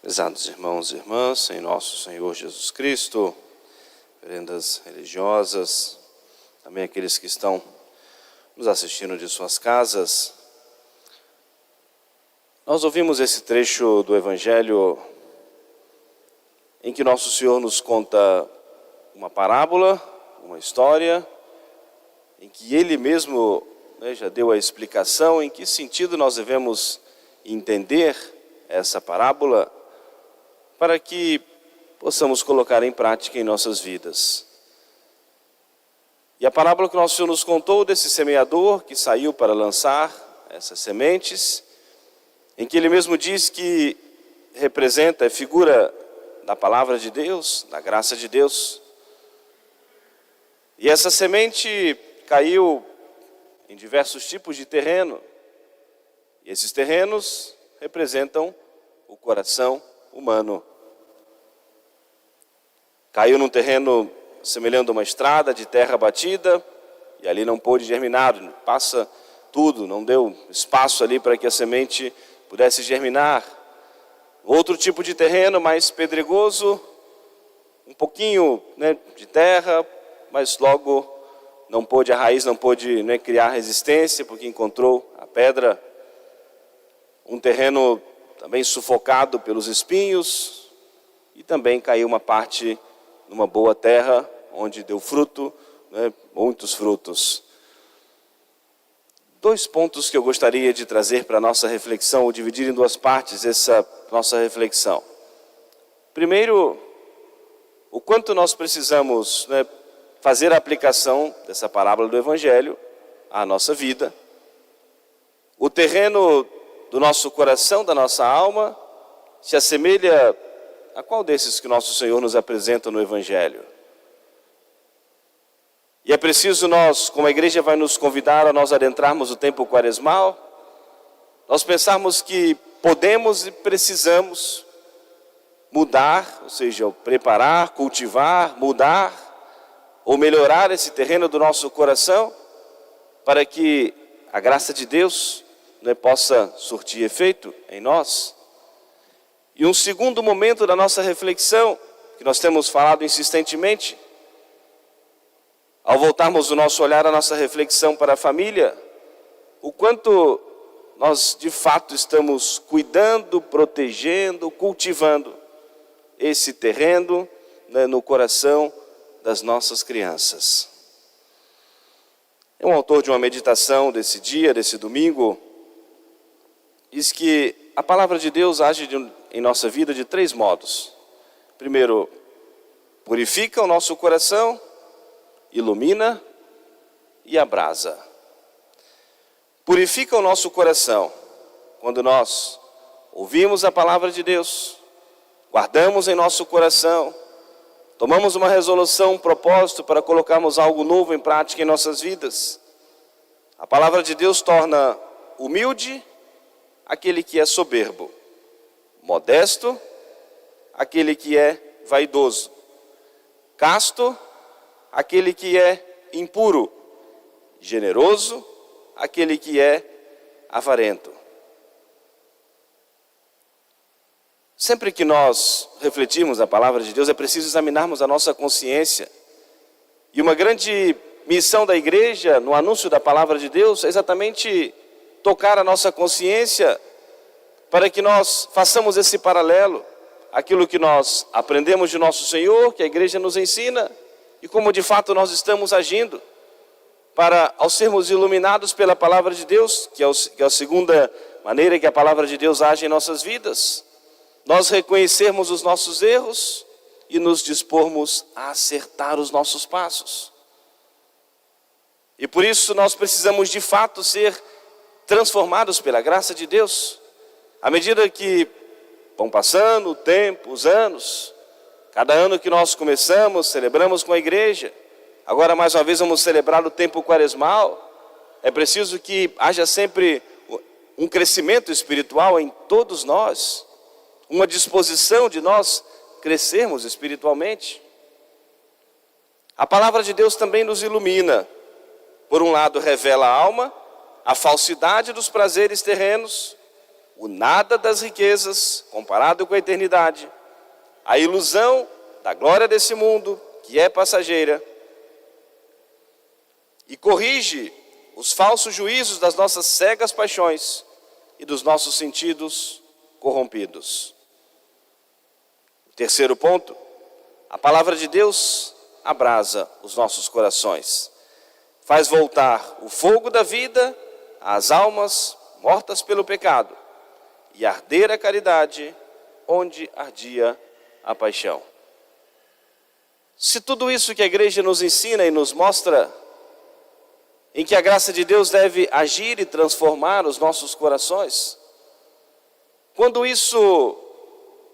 Prezados irmãos e irmãs, em nosso Senhor Jesus Cristo, veredas religiosas, também aqueles que estão nos assistindo de suas casas, nós ouvimos esse trecho do Evangelho em que nosso Senhor nos conta uma parábola, uma história, em que Ele mesmo já deu a explicação em que sentido nós devemos entender essa parábola para que possamos colocar em prática em nossas vidas. E a parábola que nosso Senhor nos contou desse semeador que saiu para lançar essas sementes, em que Ele mesmo diz que representa, é figura da palavra de Deus, da graça de Deus. E essa semente caiu em diversos tipos de terreno. E esses terrenos representam o coração humano. Caiu num terreno semelhante a uma estrada de terra batida, e ali não pôde germinar, passa tudo, não deu espaço ali para que a semente pudesse germinar. Outro tipo de terreno mais pedregoso, um pouquinho de terra, mas logo a raiz não pôde criar resistência, porque encontrou a pedra. Um terreno também sufocado pelos espinhos, e também caiu uma parte numa boa terra, onde deu fruto, muitos frutos. Dois pontos que eu gostaria de trazer para a nossa reflexão, ou dividir em duas partes essa nossa reflexão. Primeiro, o quanto nós precisamos fazer a aplicação dessa parábola do Evangelho à nossa vida. O terreno do nosso coração, da nossa alma, se assemelha a qual desses que nosso Senhor nos apresenta no Evangelho? E é preciso nós, como a igreja vai nos convidar a nós adentrarmos o tempo quaresmal, nós pensarmos que podemos e precisamos mudar, ou seja, preparar, cultivar, mudar ou melhorar esse terreno do nosso coração, para que a graça de Deus possa surtir efeito em nós. E um segundo momento da nossa reflexão, que nós temos falado insistentemente, ao voltarmos o nosso olhar, a nossa reflexão para a família, o quanto nós de fato estamos cuidando, protegendo, cultivando esse terreno no coração das nossas crianças. Um autor de uma meditação desse dia, desse domingo, diz que a palavra de Deus age em nossa vida de três modos. Primeiro, purifica o nosso coração, ilumina e abrasa. Purifica o nosso coração quando nós ouvimos a palavra de Deus, guardamos em nosso coração, tomamos uma resolução, um propósito para colocarmos algo novo em prática em nossas vidas. A palavra de Deus torna humilde aquele que é soberbo, modesto aquele que é vaidoso, casto aquele que é impuro, generoso aquele que é avarento. Sempre que nós refletirmos a palavra de Deus, é preciso examinarmos a nossa consciência. E uma grande missão da igreja, no anúncio da palavra de Deus, é exatamente tocar a nossa consciência, para que nós façamos esse paralelo, aquilo que nós aprendemos de nosso Senhor, que a igreja nos ensina, e como de fato nós estamos agindo, para, ao sermos iluminados pela palavra de Deus, que é a segunda maneira que a palavra de Deus age em nossas vidas, nós reconhecermos os nossos erros e nos dispormos a acertar os nossos passos. E por isso nós precisamos de fato ser transformados pela graça de Deus. À medida que vão passando o tempo, os anos, cada ano que nós começamos, celebramos com a igreja, agora mais uma vez vamos celebrar o tempo quaresmal, é preciso que haja sempre um crescimento espiritual em todos nós, uma disposição de nós crescermos espiritualmente. A palavra de Deus também nos ilumina. Por um lado, revela a alma, a falsidade dos prazeres terrenos, o nada das riquezas comparado com a eternidade, a ilusão da glória desse mundo, que é passageira, e corrige os falsos juízos das nossas cegas paixões e dos nossos sentidos corrompidos. Terceiro ponto, a palavra de Deus abrasa os nossos corações, faz voltar o fogo da vida às almas mortas pelo pecado e arder a caridade onde ardia a paixão. Se tudo isso que a igreja nos ensina e nos mostra, em que a graça de Deus deve agir e transformar os nossos corações, quando isso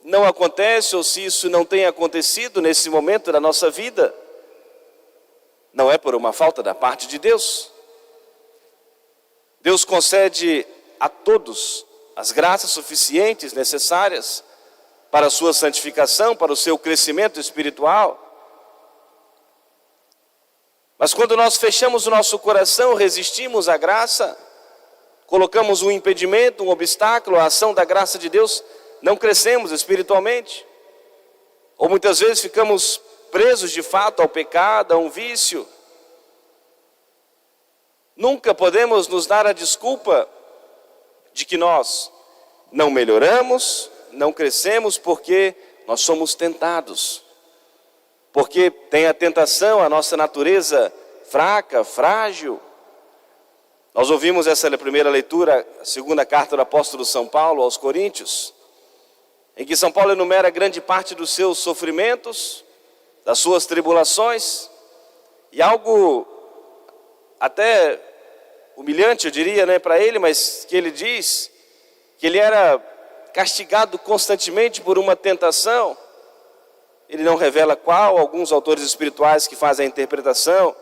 não acontece, ou se isso não tem acontecido nesse momento da nossa vida, não é por uma falta da parte de Deus. Deus concede a todos as graças suficientes necessárias para a sua santificação, para o seu crescimento espiritual. Mas quando nós fechamos o nosso coração, resistimos à graça, colocamos um impedimento, um obstáculo à ação da graça de Deus, não crescemos espiritualmente. Ou muitas vezes ficamos presos de fato ao pecado, a um vício. Nunca podemos nos dar a desculpa de que nós não melhoramos, não crescemos porque nós somos tentados. Porque tem a tentação, a nossa natureza fraca, frágil. Nós ouvimos essa primeira leitura, a segunda carta do apóstolo São Paulo aos Coríntios, em que São Paulo enumera grande parte dos seus sofrimentos, das suas tribulações, e algo até humilhante, eu diria, para ele, mas que ele diz que ele era castigado constantemente por uma tentação. Ele não revela qual, alguns autores espirituais que fazem a interpretação,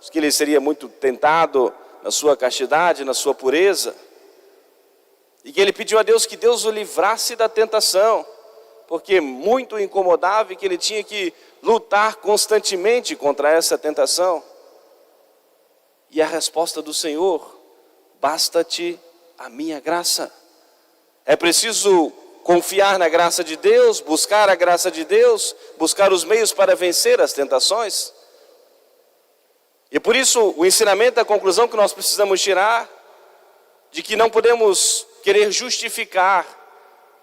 que ele seria muito tentado na sua castidade, na sua pureza, e que ele pediu a Deus que Deus o livrasse da tentação, porque muito o incomodava e que ele tinha que lutar constantemente contra essa tentação. E a resposta do Senhor: basta-te a minha graça. É preciso confiar na graça de Deus, buscar a graça de Deus, buscar os meios para vencer as tentações. E por isso o ensinamento, a conclusão que nós precisamos tirar, de que não podemos querer justificar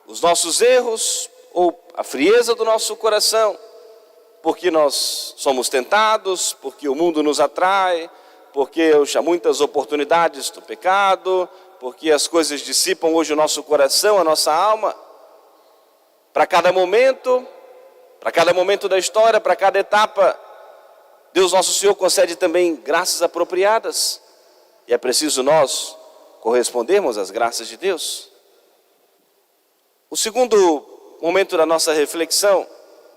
os nossos erros ou a frieza do nosso coração, porque nós somos tentados, porque o mundo nos atrai, porque há muitas oportunidades do pecado, porque as coisas dissipam hoje o nosso coração, a nossa alma. Para cada momento da história, para cada etapa, Deus nosso Senhor concede também graças apropriadas. E é preciso nós correspondermos às graças de Deus. O segundo momento da nossa reflexão,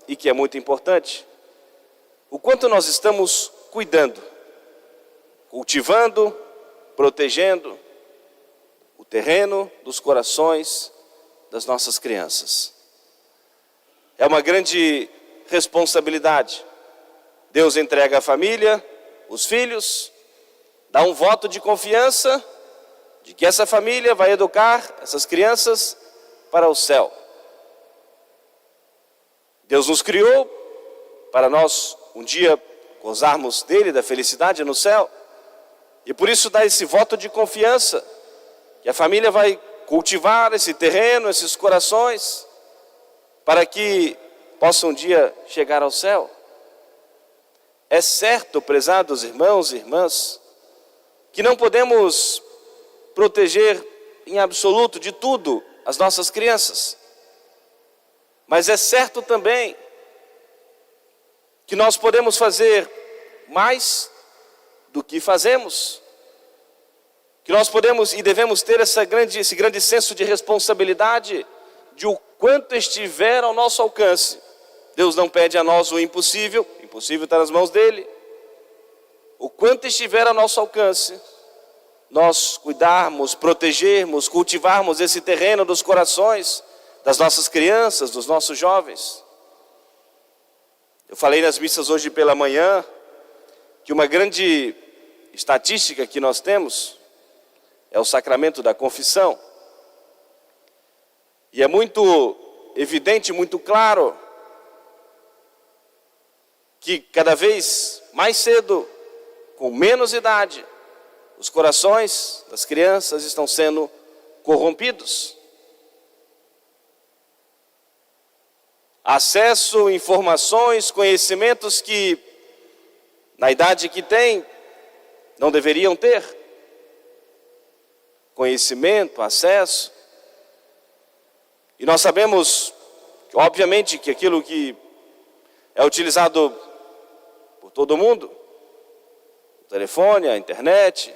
e que é muito importante, o quanto nós estamos cuidando, cultivando, protegendo o terreno dos corações das nossas crianças. É uma grande responsabilidade. Deus entrega a família, os filhos, dá um voto de confiança de que essa família vai educar essas crianças para o céu. Deus nos criou para nós um dia gozarmos dele, da felicidade no céu. E por isso dá esse voto de confiança, que a família vai cultivar esse terreno, esses corações, para que possa um dia chegar ao céu. É certo, prezados irmãos e irmãs, que não podemos proteger em absoluto de tudo as nossas crianças. Mas é certo também que nós podemos fazer mais do que fazemos. Que nós podemos e devemos ter esse grande senso de responsabilidade de o quanto estiver ao nosso alcance. Deus não pede a nós o impossível, o impossível está nas mãos dele. O quanto estiver ao nosso alcance, nós cuidarmos, protegermos, cultivarmos esse terreno dos corações das nossas crianças, dos nossos jovens. Eu falei nas missas hoje pela manhã que uma grande estatística que nós temos é o sacramento da confissão. E é muito evidente, muito claro, que cada vez mais cedo, com menos idade, os corações das crianças estão sendo corrompidos. Acesso, informações, conhecimentos que, na idade que têm, não deveriam ter. Conhecimento, acesso. E nós sabemos, obviamente, que aquilo que é utilizado por todo mundo, o telefone, a internet,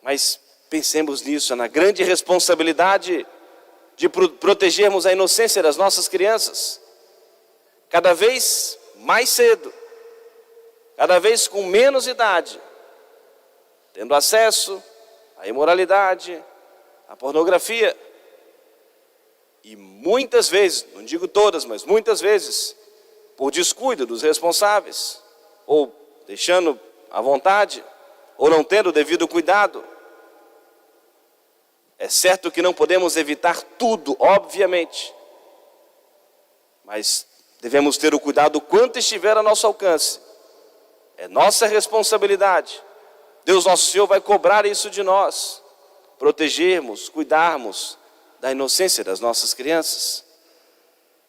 mas pensemos nisso, na grande responsabilidade de protegermos a inocência das nossas crianças, cada vez mais cedo, cada vez com menos idade, tendo acesso à imoralidade, à pornografia. E muitas vezes, não digo todas, mas muitas vezes, por descuido dos responsáveis, ou deixando à vontade, ou não tendo o devido cuidado. É certo que não podemos evitar tudo, obviamente, mas devemos ter o cuidado quanto estiver a nosso alcance. É nossa responsabilidade. Deus nosso Senhor vai cobrar isso de nós, protegermos, cuidarmos da inocência das nossas crianças.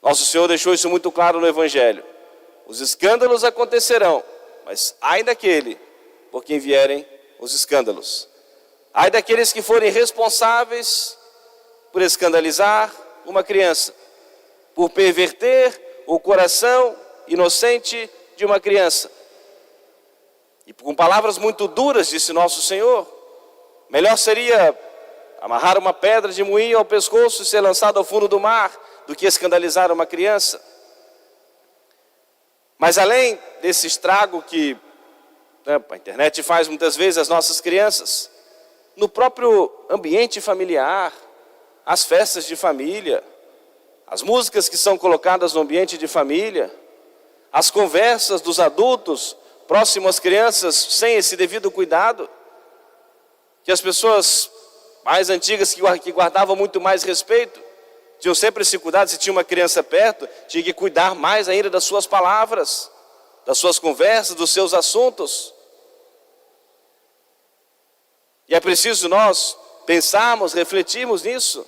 Nosso Senhor deixou isso muito claro no Evangelho. Os escândalos acontecerão, mas ai daquele por quem vierem os escândalos. Ai daqueles que forem responsáveis por escandalizar uma criança, por perverter o coração inocente de uma criança. E com palavras muito duras, disse nosso Senhor, melhor seria amarrar uma pedra de moinho ao pescoço e ser lançado ao fundo do mar, do que escandalizar uma criança. Mas além desse estrago que a internet faz muitas vezes às nossas crianças, no próprio ambiente familiar, as festas de família, as músicas que são colocadas no ambiente de família, as conversas dos adultos próximos às crianças sem esse devido cuidado, que as pessoas mais antigas que guardavam muito mais respeito, tinham sempre esse cuidado. Se tinha uma criança perto, tinha que cuidar mais ainda das suas palavras, das suas conversas, dos seus assuntos. E é preciso nós pensarmos, refletirmos nisso.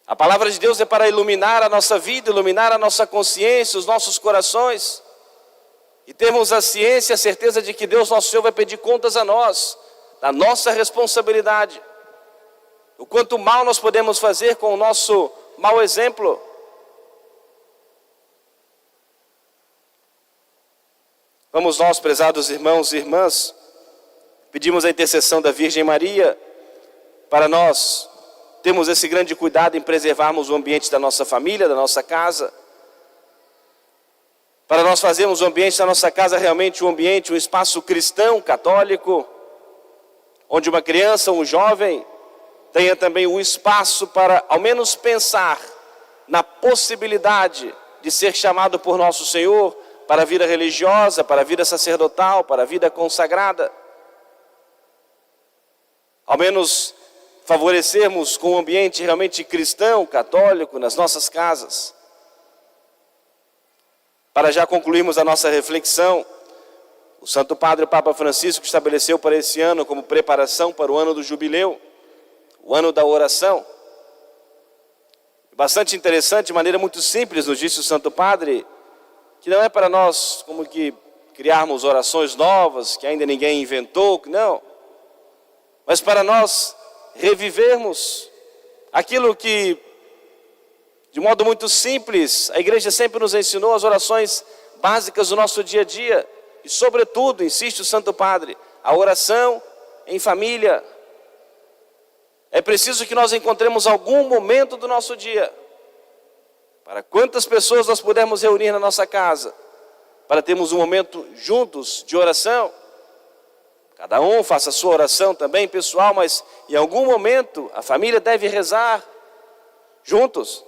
A palavra de Deus é para iluminar a nossa vida, iluminar a nossa consciência, os nossos corações. E termos a ciência, a certeza de que Deus nosso Senhor vai pedir contas a nós, da nossa responsabilidade. O quanto mal nós podemos fazer com o nosso mau exemplo. Vamos nós, prezados irmãos e irmãs, pedimos a intercessão da Virgem Maria para nós termos esse grande cuidado em preservarmos o ambiente da nossa família, da nossa casa, para nós fazermos o ambiente da nossa casa realmente um espaço cristão, católico, onde uma criança, um jovem, tenha também o espaço para ao menos pensar na possibilidade de ser chamado por nosso Senhor para a vida religiosa, para a vida sacerdotal, para a vida consagrada. Ao menos favorecermos com um ambiente realmente cristão, católico, nas nossas casas. Para já concluirmos a nossa reflexão, o Santo Padre, o Papa Francisco, estabeleceu para esse ano como preparação para o ano do jubileu, o ano da oração. Bastante interessante, de maneira muito simples, nos disse o Santo Padre, que não é para nós como que criarmos orações novas, que ainda ninguém inventou, não. Mas para nós revivermos aquilo que, de modo muito simples, a igreja sempre nos ensinou, as orações básicas do nosso dia a dia. E sobretudo, insiste o Santo Padre, a oração em família. É preciso que nós encontremos algum momento do nosso dia, para quantas pessoas nós pudermos reunir na nossa casa, para termos um momento juntos de oração. Cada um faça a sua oração também pessoal, mas em algum momento a família deve rezar juntos.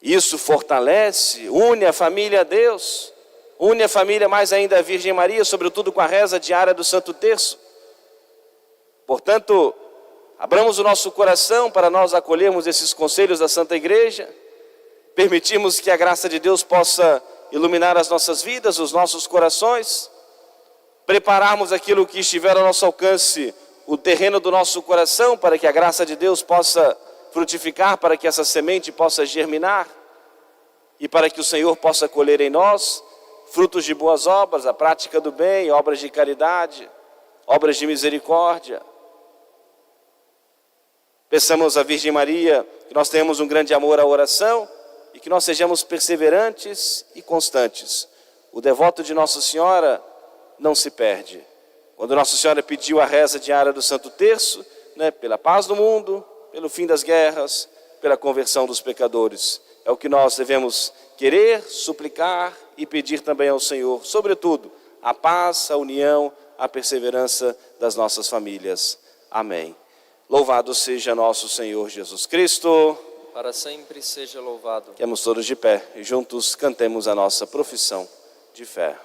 Isso fortalece, une a família a Deus, une a família mais ainda à Virgem Maria, sobretudo com a reza diária do Santo Terço. Portanto, Abramos o nosso coração para nós acolhermos esses conselhos da Santa Igreja, permitirmos que a graça de Deus possa iluminar as nossas vidas, os nossos corações, prepararmos aquilo que estiver ao nosso alcance, o terreno do nosso coração, para que a graça de Deus possa frutificar, para que essa semente possa germinar e para que o Senhor possa colher em nós frutos de boas obras, a prática do bem, obras de caridade, obras de misericórdia. Peçamos à Virgem Maria que nós tenhamos um grande amor à oração e que nós sejamos perseverantes e constantes. O devoto de Nossa Senhora não se perde. Quando Nossa Senhora pediu a reza diária do Santo Terço, pela paz do mundo, pelo fim das guerras, pela conversão dos pecadores. É o que nós devemos querer, suplicar e pedir também ao Senhor. Sobretudo, a paz, a união, a perseverança das nossas famílias. Amém. Louvado seja nosso Senhor Jesus Cristo. Para sempre seja louvado. Fiquemos todos de pé e juntos cantemos a nossa profissão de fé.